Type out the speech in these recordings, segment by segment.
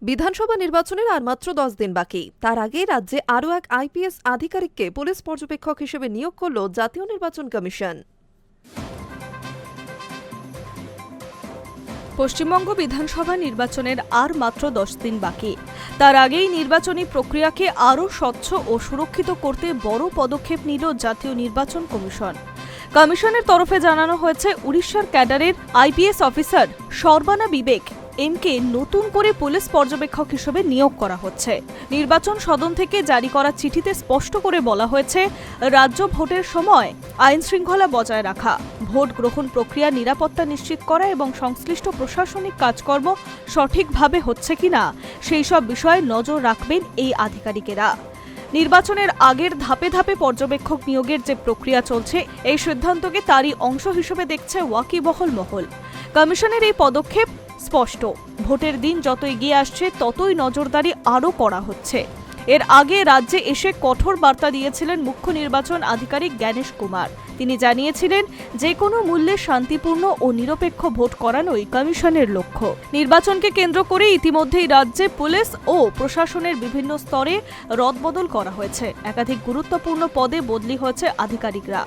বিধানসভা নির্বাচনের আর মাত্র 10 দিন বাকি। তার আগে রাজ্যে আরও এক আইপিএস আধিকারিককে পুলিশ পর্যবেক্ষক হিসেবে নিয়োগ করল জাতীয় নির্বাচন কমিশন। পশ্চিমবঙ্গ বিধানসভা নির্বাচনের আর মাত্র 10 দিন বাকি। তার আগেই নির্বাচনী প্রক্রিয়াকে আরও স্বচ্ছ ও সুরক্ষিত করতে বড় পদক্ষেপ নিল জাতীয় নির্বাচন কমিশন। কমিশনের তরফে জানানো হয়েছে, উড়িষ্যার ক্যাডারের আইপিএস অফিসার সর্বানা বিবেক এমকে নতুন করে পুলিশ পর্যবেক্ষক হিসেবে নিয়োগ করা হচ্ছে। নির্বাচন সদন থেকে জারি করা চিঠিতে স্পষ্ট করে বলা হয়েছে, রাজ্য ভোটের সময় আইন শৃঙ্খলা বজায় রাখা, ভোট গ্রহণ প্রক্রিয়া নিরাপত্তা নিশ্চিত করা এবং সংশ্লিষ্ট প্রশাসনিক কাজকর্ম সঠিকভাবে হচ্ছে কিনা সেই সব বিষয়ে নজর রাখবেন এই আধিকারিকেরা। নির্বাচনের আগের ধাপে ধাপে পর্যবেক্ষক নিয়োগের যে প্রক্রিয়া চলছে, এই সিদ্ধান্তকে তারই অংশ হিসেবে দেখছে ওয়াকিবহল মহল। কমিশনের এই পদক্ষেপ স্পষ্ট, ভোটের দিন যত এগিয়ে আসছে ততই নজরদারি আরও করা হচ্ছে। এর আগে রাজ্যে এসে কঠোর বার্তা দিয়েছিলেন মুখ্য নির্বাচন আধিকারিক জ্ঞানেশ কুমার। তিনি জানিয়েছিলেন, যে কোনো মূল্যে শান্তিপূর্ণ ও নিরপেক্ষ ভোট করানোই কমিশনের লক্ষ্য। নির্বাচনকে কেন্দ্র করে ইতিমধ্যেই রাজ্যে পুলিশ ও প্রশাসনের বিভিন্ন স্তরে রদবদল করা হয়েছে। একাধিক গুরুত্বপূর্ণ পদে বদলি হয়েছে আধিকারিকরা।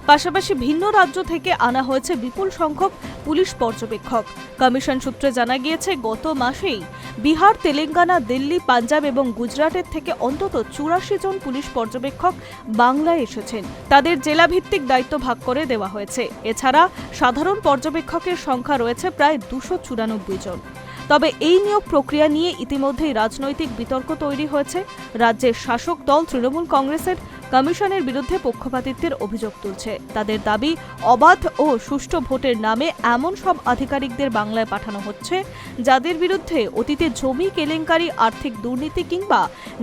পাশাপাশি ভিন্ন রাজ্য থেকে আনা হয়েছে বিপুল সংখ্যক পুলিশ পর্যবেক্ষক। কমিশন সূত্রে জানা গিয়েছে, গত মাসেই বিহার, তেলেঙ্গানা, দিল্লি, পাঞ্জাব এবং গুজরাটের থেকে অন্তত 84 জন পুলিশ পর্যবেক্ষক বাংলায় এসেছেন। তাদের জেলাভিত্তিক দায়িত্ব ভাগ করে দেওয়া হয়েছে। এছাড়া সাধারণ পর্যবেক্ষকের সংখ্যা রয়েছে প্রায় 294 জন। তবে এই নিয়োগ প্রক্রিয়া নিয়ে ইতিমধ্যেই রাজনৈতিক বিতর্ক তৈরি হয়েছে। রাজ্যের শাসক দল তৃণমূল কংগ্রেসের কমিশনের বিরুদ্ধে পক্ষপাতিত্বের অভিযোগ তুলছে। তাদের দাবি, অবাধ ও সুষ্ঠু ভোটের নামে এমন সব আধিকারিকদের বাংলায় পাঠানো হচ্ছে যাদের বিরুদ্ধে অতীতে জমি কেলেঙ্কারি, আর্থিক দুর্নীতি কিংবা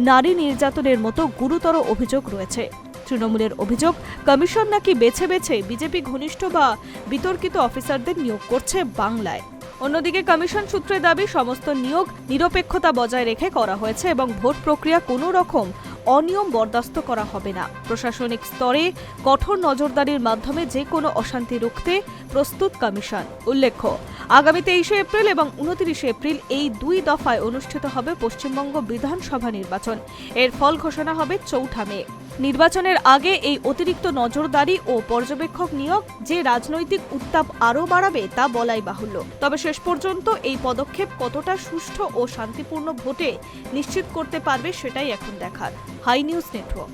নারী নির্যাতনের মতো গুরুতর অভিযোগ রয়েছে। তৃণমূলের অভিযোগ, কমিশন নাকি বেছে বেছে বিজেপি ঘনিষ্ঠ বা বিতর্কিত অফিসারদের নিয়োগ করছে বাংলায়। অন্যদিকে কমিশন সূত্রে দাবি, সমস্ত নিয়োগ নিরপেক্ষতা বজায় রেখে করা হয়েছে এবং ভোট প্রক্রিয়া কোনো রকম অনিয়ম বরদাস্ত করা হবে না। প্রশাসনিক স্তরে কঠোর নজরদারির মাধ্যমে যে কোনো অশান্তি রুখতে প্রস্তুত কমিশন। উল্লেখ্য, আগামী 23 এপ্রিল এবং 29 এপ্রিল এই 2 দফায় অনুষ্ঠিত হবে পশ্চিমবঙ্গ বিধানসভা নির্বাচন। এর ফল ঘোষণা হবে 4 মে। নির্বাচনের আগে এই অতিরিক্ত নজরদারি ও পর্যবেক্ষক নিয়োগ যে রাজনৈতিক উত্তাপ আরও বাড়াবে তা বলাই বাহুল্য। তবে শেষ পর্যন্ত এই পদক্ষেপ কতটা সুষ্ঠু ও শান্তিপূর্ণ ভোটে নিশ্চিত করতে পারবে সেটাই এখন দেখার। Hi news network.